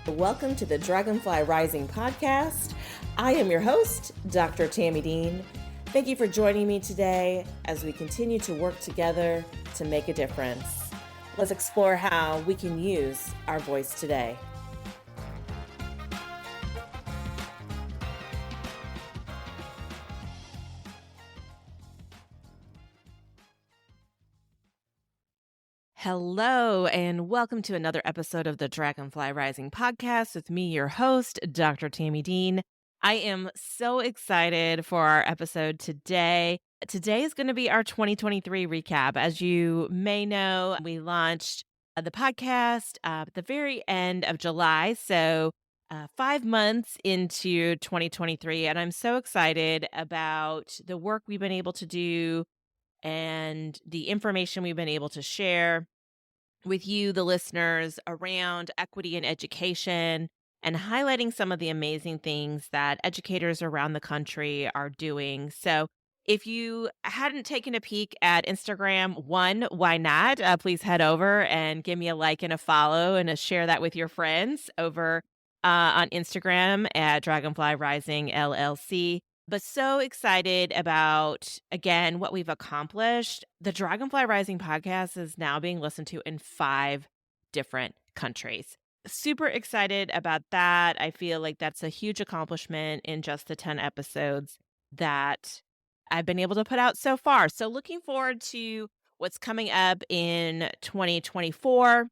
Welcome to the Dragonfly Rising Podcast. I am your host, Dr. Tami Dean. Thank you for joining me today as we continue to work together to make a difference. Let's explore how we can use our voice today. Hello, and welcome to another episode of the Dragonfly Rising Podcast with me, your host, Dr. Tami Dean. I am so excited for our episode today. Today is going to be our 2023 recap. As you may know, we launched the podcast at the very end of July, so 5 months into 2023, and I'm so excited about the work we've been able to do and the information we've been able to share with you, the listeners, around equity in education and highlighting some of the amazing things that educators around the country are doing. So if you hadn't taken a peek at Instagram, one, why not? Please head over and give me a like and a follow and share that with your friends over on Instagram at Dragonfly Rising LLC. But so excited about, again, what we've accomplished. The Dragonfly Rising podcast is now being listened to in 5 different countries. Super excited about that. I feel like that's a huge accomplishment in just the 10 episodes that I've been able to put out so far. So looking forward to what's coming up in 2024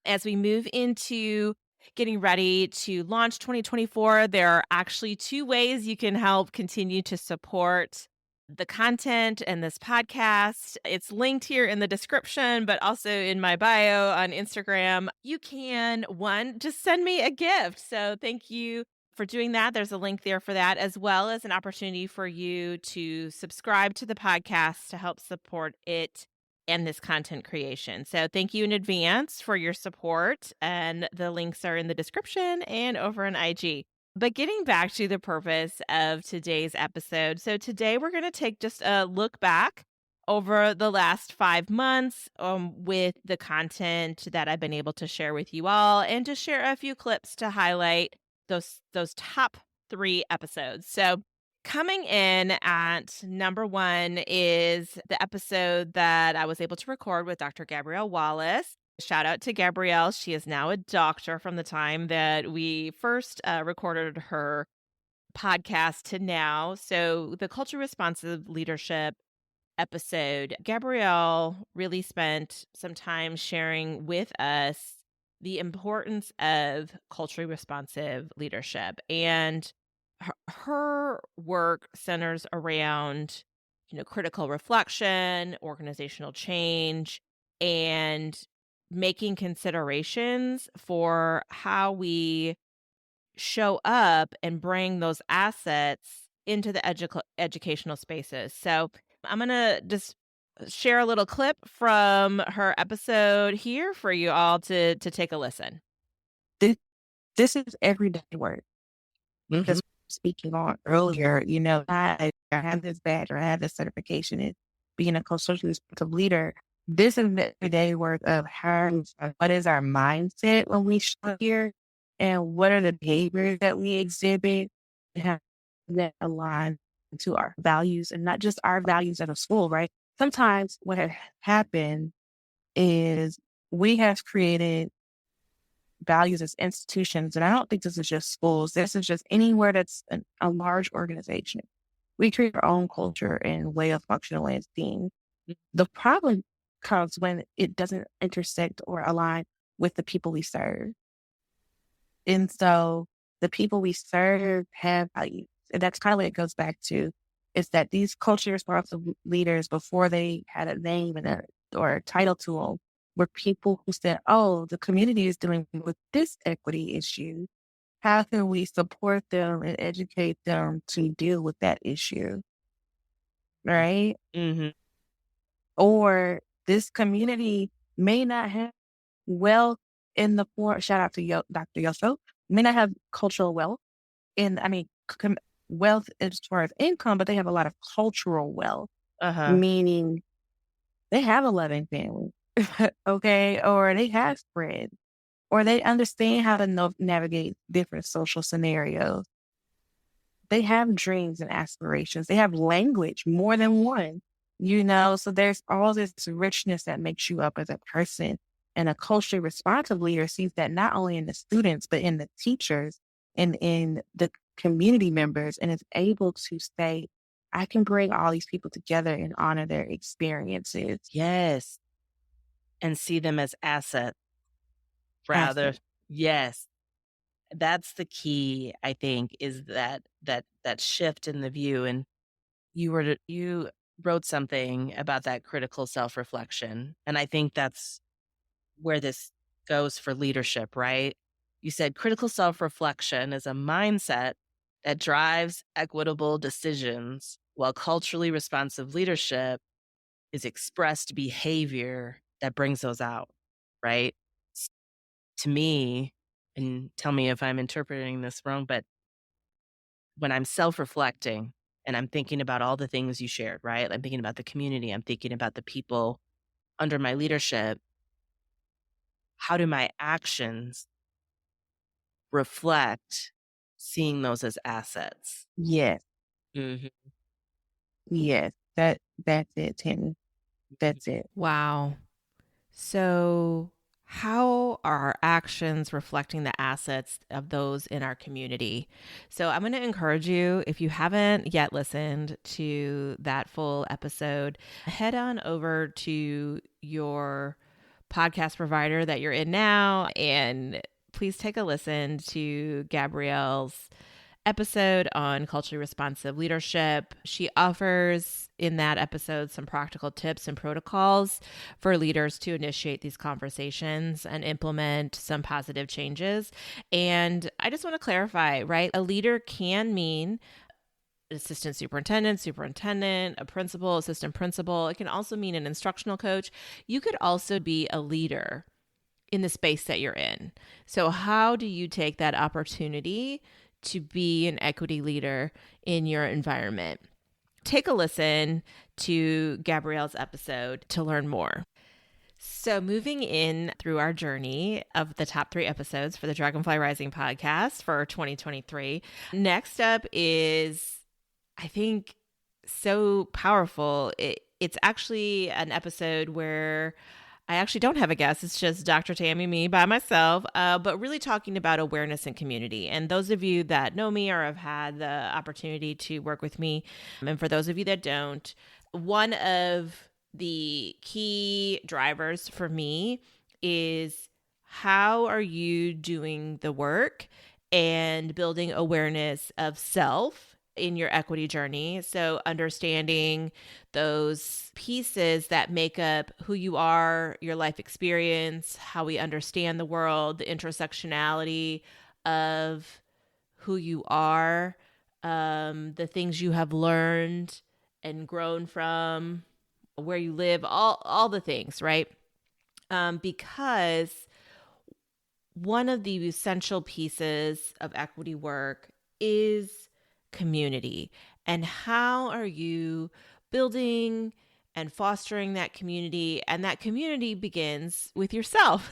as we move into getting ready to launch 2024, there are actually 2 ways you can help continue to support the content and this podcast. It's linked here in the description, but also in my bio on Instagram. You can, one, just send me a gift. So thank you for doing that. There's a link there for that, as well as an opportunity for you to subscribe to the podcast to help support it and this content creation. So thank you in advance for your support, and the links are in the description and over on IG. But getting back to the purpose of today's episode. So today we're going to take just a look back over the last 5 months with the content that I've been able to share with you all, and to share a few clips to highlight those top 3 episodes. So coming in at number 1 is the episode that I was able to record with Dr. Gabrielle Wallace. Shout out to Gabrielle. She is now a doctor from the time that we first recorded her podcast to now. So the culture responsive leadership episode, Gabrielle really spent some time sharing with us the importance of culturally responsive leadership. And her work centers around, critical reflection, organizational change, and making considerations for how we show up and bring those assets into the educational spaces. So I'm going to just share a little clip from her episode here for you all to take a listen. This is everyday work. Because speaking on earlier, I have this badge or I have this certification in being a socially responsive leader. This is the everyday work of what is our mindset when we show here, and what are the behaviors that we exhibit that align to our values, and not just our values at a school, right? Sometimes what has happened is we have created values as institutions, and I don't think this is just schools. This is just anywhere that's a large organization. We create our own culture and way of functioning as teams. The problem comes when it doesn't intersect or align with the people we serve. And so the people we serve have values. And that's kind of what it goes back to, is that these culturally responsive leaders, before they had a name or a title to them, were people who said, oh, the community is dealing with this equity issue. How can we support them and educate them to deal with that issue? Right? Mm-hmm. Or this community may not have wealth in the form, shout out to Dr. Yoso, may not have cultural wealth. Wealth as far as income, but they have a lot of cultural wealth, meaning they have a loving family, okay? Or they have friends. or they understand how to navigate different social scenarios. They have dreams and aspirations. They have language, more than one, so there's all this richness that makes you up as a person. And a culturally responsive leader sees that not only in the students, but in the teachers and in the community members, and is able to say, I can bring all these people together and honor their experiences. Yes. And see them as assets rather. Absolutely. Yes. That's the key, I think, is that shift in the view. And you wrote something about that critical self-reflection. And I think that's where this goes for leadership, right? You said critical self-reflection is a mindset that drives equitable decisions, while culturally responsive leadership is expressed behavior that brings those out, right? S- To me, and tell me if I'm interpreting this wrong, but when I'm self-reflecting and I'm thinking about all the things you shared, right? I'm thinking about the community, I'm thinking about the people under my leadership. How do my actions reflect seeing those as assets? Yes. Mhm, Yes. That's it, Tammy. mhm. That's it. Wow. So, how are our actions reflecting the assets of those in our community? So, I'm going to encourage you, if you haven't yet listened to that full episode, head on over to your podcast provider that you're in now and please take a listen to Gabrielle's episode on culturally responsive leadership. She offers in that episode some practical tips and protocols for leaders to initiate these conversations and implement some positive changes. And I just want to clarify, right? A leader can mean assistant superintendent, a principal, assistant principal. It can also mean an instructional coach. You could also be a leader in the space that you're in. So, how do you take that opportunity to be an equity leader in your environment? Take a listen to Gabrielle's episode to learn more. So, moving in through our journey of the top 3 episodes for the Dragonfly Rising podcast for 2023, next up is, I think, so powerful. It's actually an episode where I actually don't have a guest. It's just Dr. Tami, me by myself, but really talking about awareness and community. And those of you that know me or have had the opportunity to work with me, and for those of you that don't, one of the key drivers for me is how are you doing the work and building awareness of self in your equity journey. So, understanding those pieces that make up who you are, your life experience, how we understand the world, the intersectionality of who you are, the things you have learned and grown from, where you live, all the things, right? Because one of the essential pieces of equity work is community. And how are you building and fostering that community? And that community begins with yourself.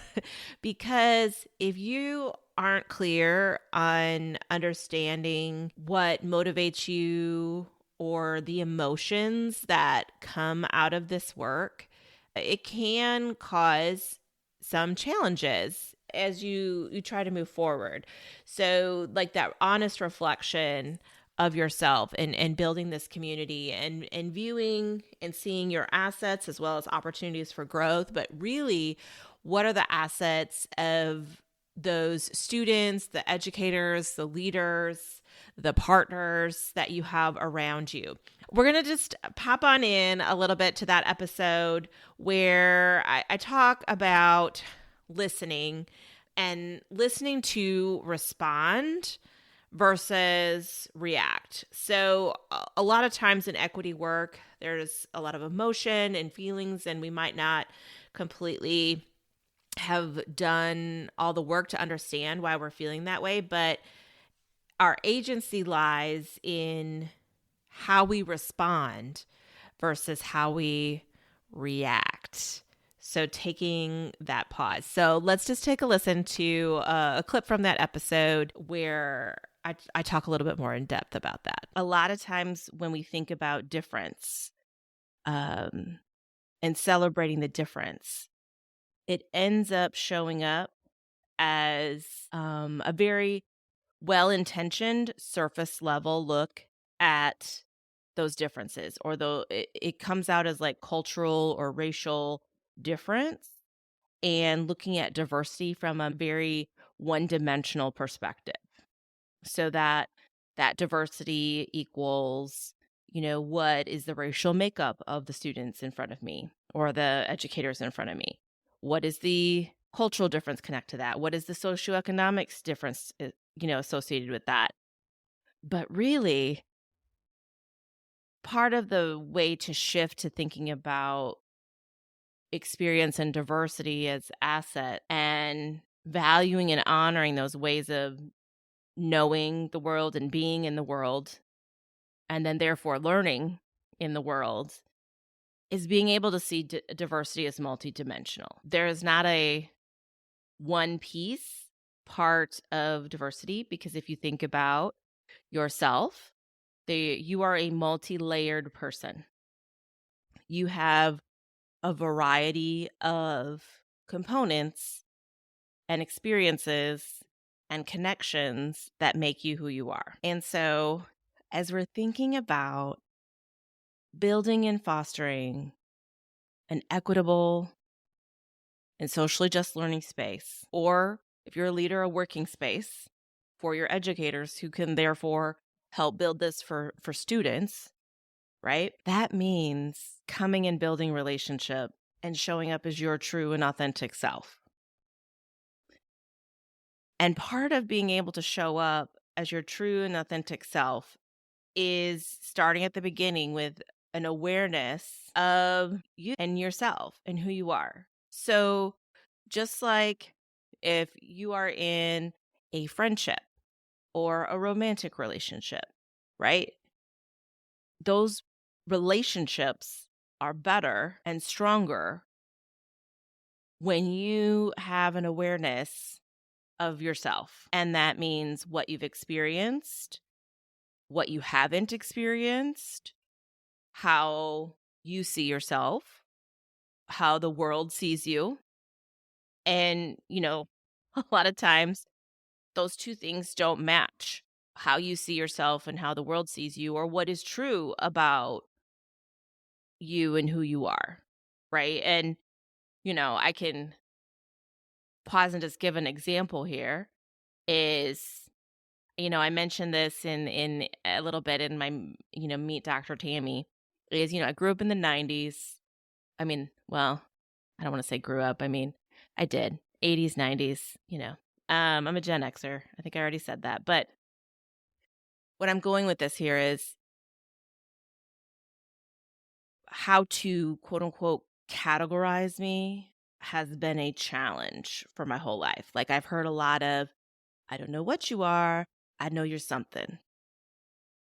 Because if you aren't clear on understanding what motivates you or the emotions that come out of this work, it can cause some challenges as you try to move forward. So like that honest reflection of yourself and building this community and viewing and seeing your assets as well as opportunities for growth, but really what are the assets of those students, the educators, the leaders, the partners that you have around you. We're going to just pop on in a little bit to that episode where I talk about listening and listening to respond versus react. So, a lot of times in equity work, there's a lot of emotion and feelings, and we might not completely have done all the work to understand why we're feeling that way. But our agency lies in how we respond versus how we react. So taking that pause. So let's just take a listen to a clip from that episode where I talk a little bit more in depth about that. A lot of times when we think about difference and celebrating the difference, it ends up showing up as a very well-intentioned surface level look at those differences, or though it comes out as like cultural or racial difference, and looking at diversity from a very one-dimensional perspective. So that diversity equals, what is the racial makeup of the students in front of me or the educators in front of me? What is the cultural difference connect to that? What is the socioeconomics difference, associated with that? But really, part of the way to shift to thinking about experience and diversity as asset and valuing and honoring those ways of knowing the world and being in the world, and then therefore learning in the world, is being able to see diversity as multidimensional. There is not a one piece part of diversity, because if you think about yourself, you are a multi-layered person. You have a variety of components and experiences and connections that make you who you are. And so, as we're thinking about building and fostering an equitable and socially just learning space, or if you're a leader, a working space for your educators who can therefore help build this for students, right? That means coming and building relationship and showing up as your true and authentic self. And part of being able to show up as your true and authentic self is starting at the beginning with an awareness of you and yourself and who you are. So, just like if you are in a friendship or a romantic relationship, right? Those relationships are better and stronger when you have an awareness of yourself. And that means what you've experienced, what you haven't experienced, how you see yourself, how the world sees you. And, a lot of times those two things don't match: how you see yourself and how the world sees you, or what is true about you and who you are. Right. And, I can pause and just give an example here is, I mentioned this in a little bit in my, Meet Dr. Tami, is, I grew up in the 90s. I mean, well, I don't want to say grew up. I mean, I did. 80s, 90s, I'm a Gen Xer. I think I already said that. But what I'm going with this here is how to quote unquote categorize me has been a challenge for my whole life. Like, I've heard a lot of, I don't know what you are, I know you're something.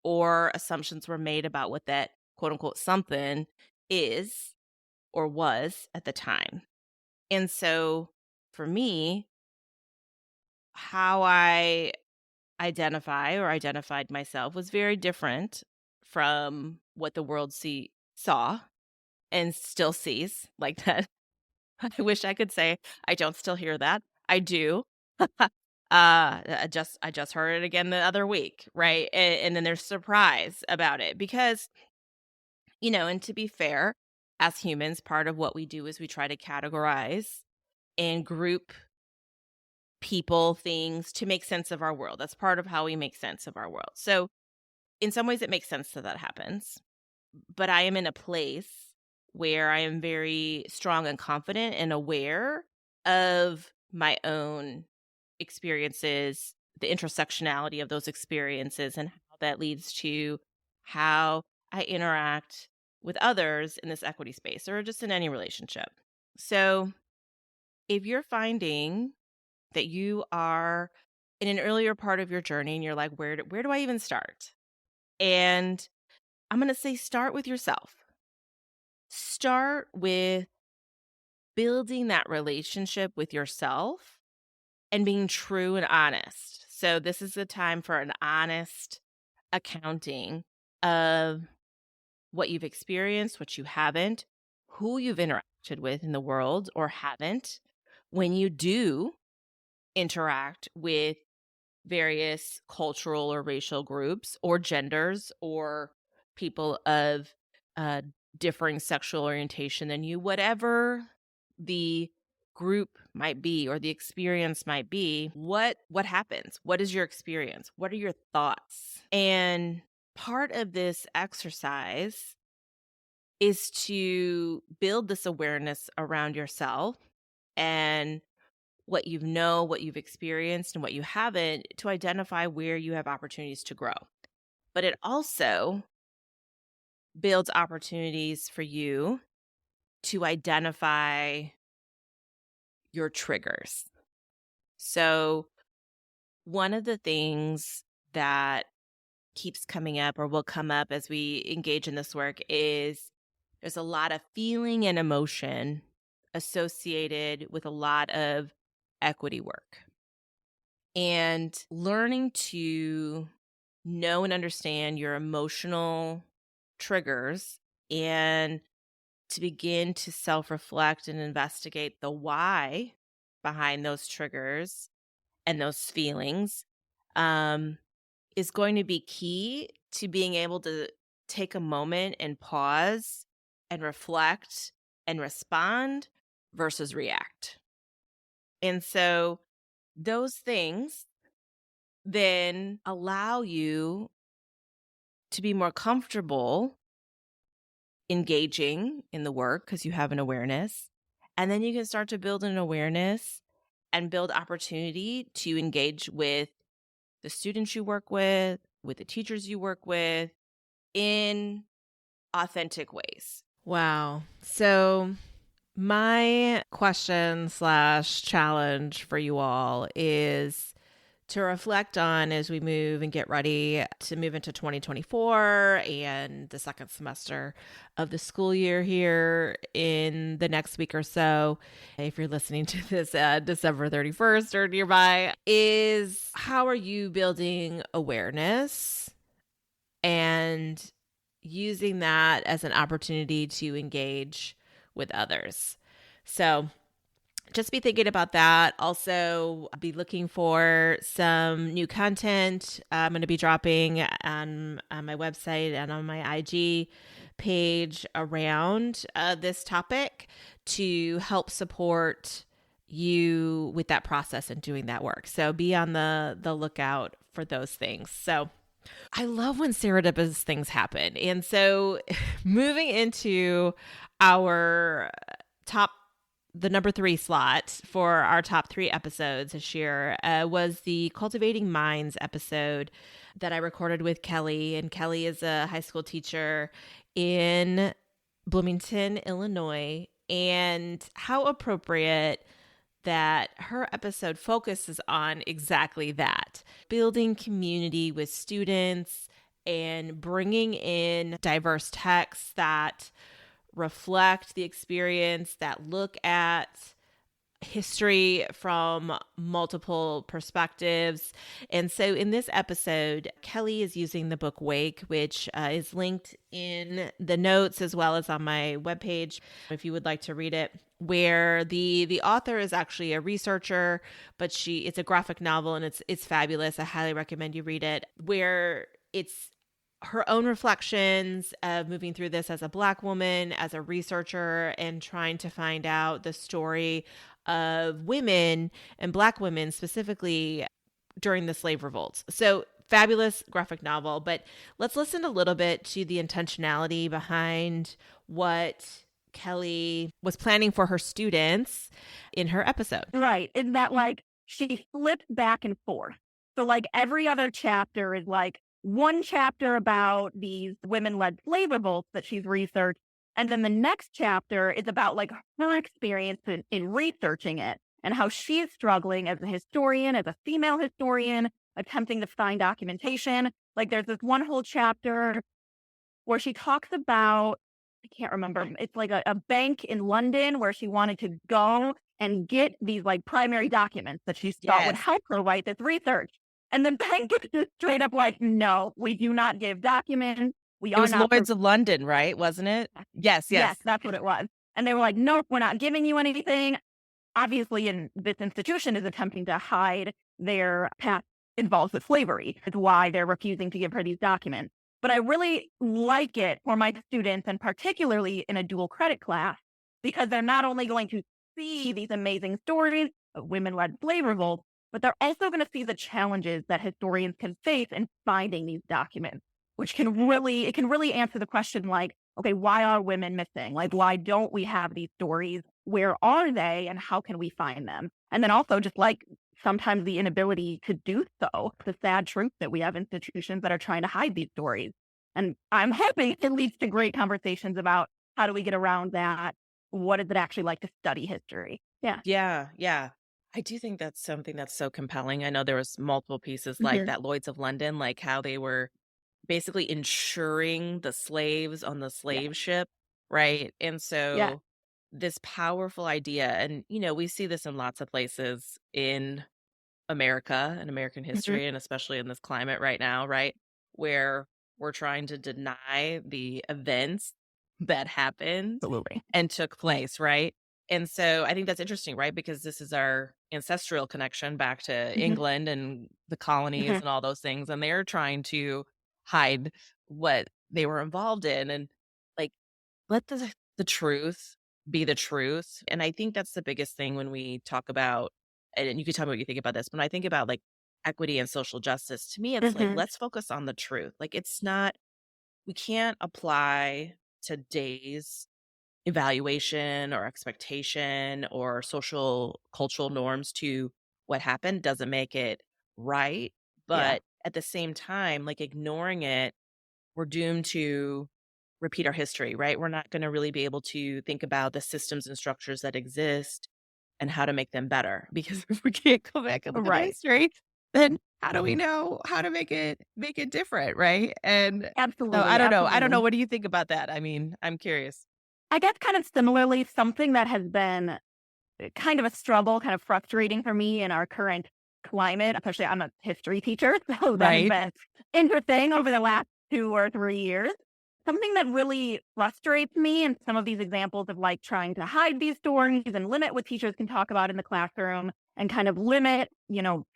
Or assumptions were made about what that quote unquote something is or was at the time. And so for me, how I identified myself was very different from what the world saw and still sees like that. I wish I could say I don't still hear that. I do. I just heard it again the other week, right? And then there's surprise about it because, and to be fair, as humans, part of what we do is we try to categorize and group people, things to make sense of our world. That's part of how we make sense of our world. So in some ways it makes sense that happens. But I am in a place where I am very strong and confident and aware of my own experiences, the intersectionality of those experiences, and how that leads to how I interact with others in this equity space or just in any relationship. So if you're finding that you are in an earlier part of your journey and you're like, where do I even start? And I'm going to say, start with yourself. Start with building that relationship with yourself and being true and honest. So this is the time for an honest accounting of what you've experienced, what you haven't, who you've interacted with in the world or haven't. When you do interact with various cultural or racial groups or genders or people of uh, differing sexual orientation than you, whatever the group might be or the experience might be, what happens? What is your experience? What are your thoughts? And part of this exercise is to build this awareness around yourself and what you've experienced and what you haven't, to identify where you have opportunities to grow. But it also builds opportunities for you to identify your triggers. So, one of the things that keeps coming up or will come up as we engage in this work is there's a lot of feeling and emotion associated with a lot of equity work. And learning to know and understand your emotional triggers and to begin to self reflect and investigate the why behind those triggers and those feelings um, is going to be key to being able to take a moment and pause and reflect and respond versus react. And so those things then allow you to be more comfortable engaging in the work because you have an awareness. And then you can start to build an awareness and build opportunity to engage with the students you work with the teachers you work with in authentic ways. Wow. So my question / challenge for you all is to reflect on as we move and get ready to move into 2024 and the second semester of the school year here in the next week or so. If you're listening to this December 31st or nearby, is how are you building awareness and using that as an opportunity to engage with others? So just be thinking about that. Also, be looking for some new content I'm going to be dropping on my website and on my IG page around this topic to help support you with that process and doing that work. So be on the lookout for those things. So I love when serendipitous things happen. And so moving into our the number 3 slot for our top 3 episodes this year was the Cultivating Minds episode that I recorded with Kelly. And Kelly is a high school teacher in Bloomington, Illinois. And how appropriate that her episode focuses on exactly that, building community with students and bringing in diverse texts that reflect the experience, that look at history from multiple perspectives. And so in this episode, Kelly is using the book Wake, which is linked in the notes as well as on my webpage if you would like to read it, where the author is actually a researcher, but it's a graphic novel and it's fabulous. I highly recommend you read it, where it's her own reflections of moving through this as a Black woman, as a researcher, and trying to find out the story of women and Black women specifically during the slave revolts. So fabulous graphic novel, but let's listen a little bit to the intentionality behind what Kelly was planning for her students in her episode. Right. In that, like, she flipped back and forth. So, like, every other chapter is like one chapter about these women-led slave revolts that she's researched. And then the next chapter is about like her experience in researching it and how she's struggling as a historian, as a female historian, attempting to find documentation. Like, there's this one whole chapter where she talks about I can't remember. It's like a bank in London where she wanted to go and get these like primary documents that she thought would Yes. help her write this research. And the bank is just straight up like, no, we do not give documents. We It are was not. Lloyd's of London, right? Wasn't it? Yes, Yes, yes. that's what it was. And they were like, nope, we're not giving you anything. Obviously, in this institution is attempting to hide their past involved with slavery. It's why they're refusing to give her these documents. But I really like it for my students, and particularly in a dual credit class, because they're not only going to see these amazing stories of women-led slave revolts, but they're also going to see the challenges that historians can face in finding these documents, which can really answer the question like, okay, why are women missing? Like, why don't we have these stories? Where are they and how can we find them? And then also just like sometimes the inability to do so, the sad truth that we have institutions that are trying to hide these stories. And I'm hoping it leads to great conversations about how do we get around that? What is it actually like to study history? Yeah. Yeah, yeah. I do think that's something that's so compelling. I know there was multiple pieces like Mhm. that Lloyd's of London, like how they were basically insuring the slaves on the Yeah. slave ship, right? And Yeah. so this powerful idea, and we see this in lots of places in America and American Mhm. history, and especially in this climate right now, right? Where we're trying to deny the events that happened Absolutely. and took place, right? And so I think that's interesting, right? Because this is our ancestral connection back to Mhm. England and the colonies Mhm. and all those things. And they're trying to hide what they were involved in. And like, let the truth be the truth. And I think that's the biggest thing when we talk about, and you can tell me what you think about this, when I think about like equity and social justice, to me, it's like, Mhm. let's focus on the truth. Like, it's not, we can't apply today's evaluation or expectation or social cultural norms to what happened doesn't make it right. Yeah. But at the same time, like ignoring it, we're doomed to repeat our history, right? We're not going to really be able to think about the systems and structures that exist and how to make them better. Because if we can't go back and look at the Right. history, then how do we know how to make it different, right? And so I Absolutely. don't know. I don't know. Absolutely. What do you think about that? I mean, I'm curious. I guess kind of similarly, something that has been kind of a struggle, kind of frustrating for me in our current climate, especially I'm a history teacher, so that has Right. been interesting over the last 2 or 3 years. Something that really frustrates me and some of these examples of like trying to hide these stories and limit what teachers can talk about in the classroom and kind of limit,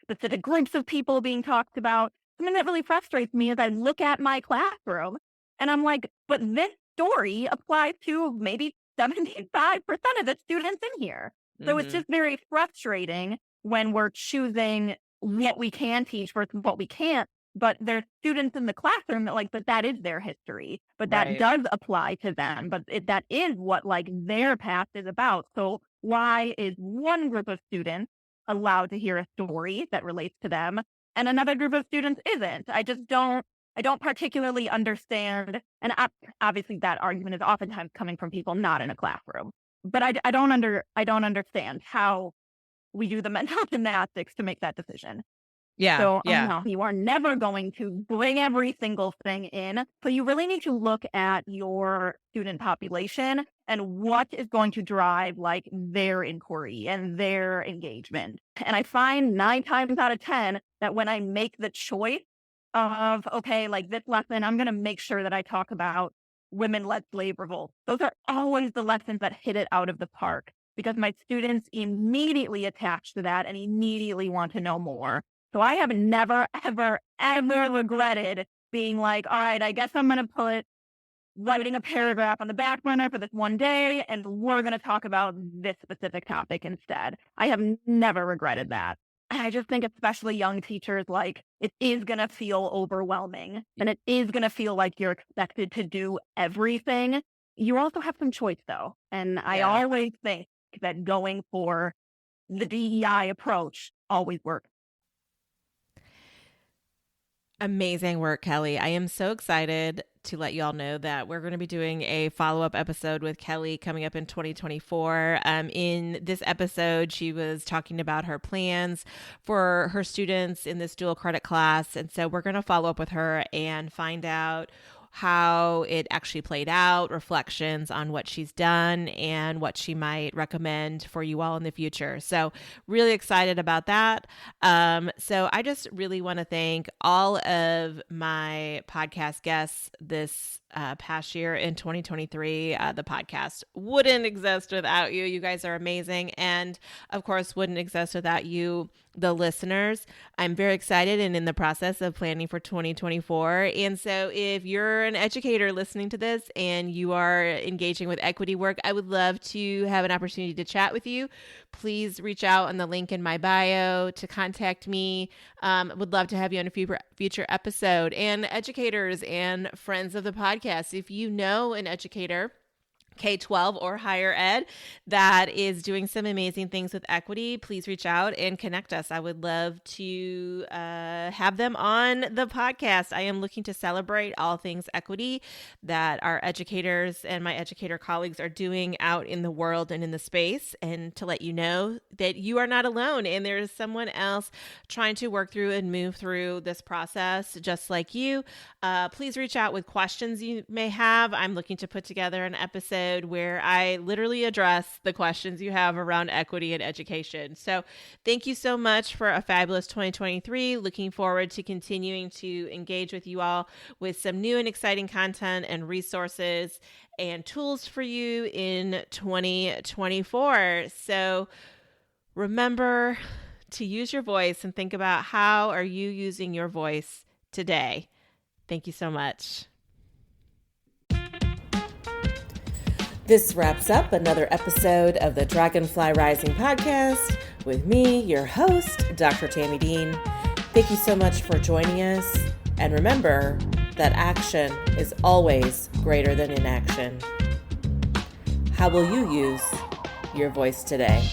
specific groups of people being talked about. Something that really frustrates me is I look at my classroom and I'm like, but this story applies to maybe 75% of the students in here. So it's Mhm. just very frustrating when we're choosing what we can teach versus what we can't. But there's students in the classroom that but that is their history, but that Right. does apply to them. But that is what like their past is about. So why is one group of students allowed to hear a story that relates to them and another group of students isn't? I don't particularly understand. And obviously that argument is oftentimes coming from people not in a classroom. But I don't understand how we do the mental gymnastics to make that decision. Yeah. So, Yeah. no, you are never going to bring every single thing in. So you really need to look at your student population and what is going to drive like their inquiry and their engagement. And I find 9 times out of 10 that when I make the choice of, okay, like this lesson, I'm going to make sure that I talk about women-led slave revolt. Those are always the lessons that hit it out of the park because my students immediately attach to that and immediately want to know more. So I have never, ever, ever regretted being like, all right, I guess I'm going to put writing a paragraph on the back burner for this one day, and we're going to talk about this specific topic instead. I have never regretted that. I just think, especially young teachers, like it is going to feel overwhelming and it is going to feel like you're expected to do everything. You also have some choice, though. And I Yeah. always think that going for the DEI approach always works. Amazing work, Kelly. I am so excited to let you all know that we're going to be doing a follow-up episode with Kelly coming up in 2024. In this episode, she was talking about her plans for her students in this dual credit class. And so we're going to follow up with her and find out how it actually played out, reflections on what she's done, and what she might recommend for you all in the future. So really excited about that. So I just really want to thank all of my podcast guests this past year in 2023. The podcast wouldn't exist without you. You guys are amazing. And of course, wouldn't exist without you, the listeners. I'm very excited and in the process of planning for 2024. And so if you're an educator listening to this and you are engaging with equity work, I would love to have an opportunity to chat with you. Please reach out on the link in my bio to contact me. Would love to have you on a future episode. And educators and friends of the podcast, if you know an educator, K-12 or higher ed, that is doing some amazing things with equity, please reach out and connect us. I would love to have them on the podcast. I am looking to celebrate all things equity that our educators and my educator colleagues are doing out in the world and in the space, and to let you know that you are not alone and there is someone else trying to work through and move through this process just like you. Please reach out with questions you may have. I'm looking to put together an episode where I literally address the questions you have around equity and education. So thank you so much for a fabulous 2023. Looking forward to continuing to engage with you all with some new and exciting content and resources and tools for you in 2024. So remember to use your voice and think about, how are you using your voice today? Thank you so much. This wraps up another episode of the Dragonfly Rising Podcast with me, your host, Dr. Tami Dean. Thank you so much for joining us. And remember that action is always greater than inaction. How will you use your voice today?